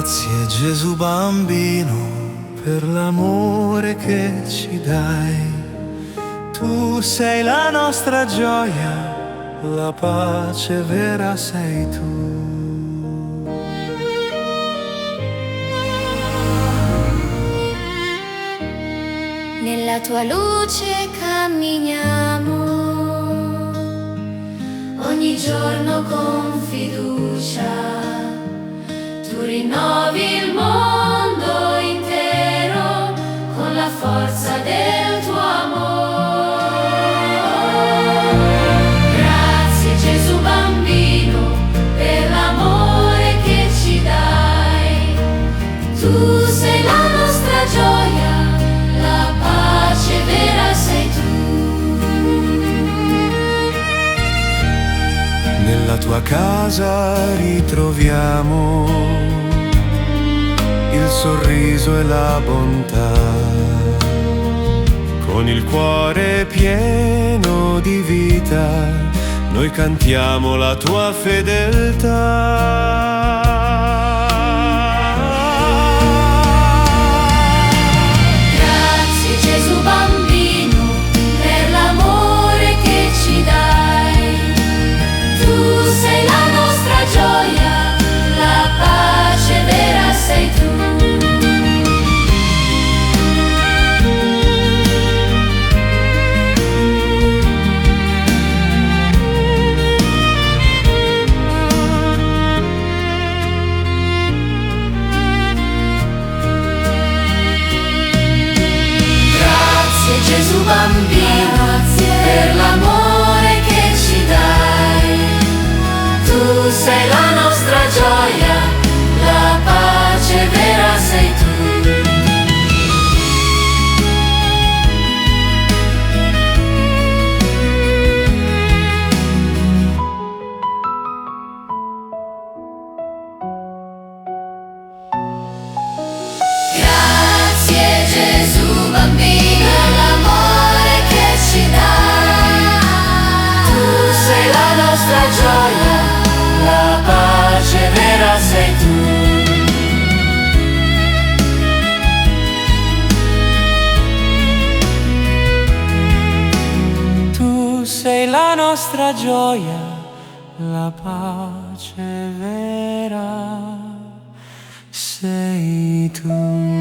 Grazie Gesù bambino per l'amore che ci dai. Tu sei la nostra gioia, la pace vera sei tu. Nella tua luce camminiamo, ogni giorno con fiducia. Tu rinnovi il mondo intero con la forza del tuo amore. Grazie Gesù bambino per l'amore che ci dai. Tu sei la nostra gioia, la pace vera sei tu. Nella tua casa ritroviamo il sorriso e la bontà, con il cuore pieno di vita noi cantiamo la tua fedeltà. Grazie Gesù bambino per l'amore che ci dai. Tu sei la nostra gioia, la pace vera sei tu. Gesù bambino, per l'amore che ci dai. Tu sei la nostra gioia, la pace vera sei tu. Grazie Gesù bambino, la gioia, la pace vera sei tu. Tu sei la nostra gioia, la pace vera sei tu.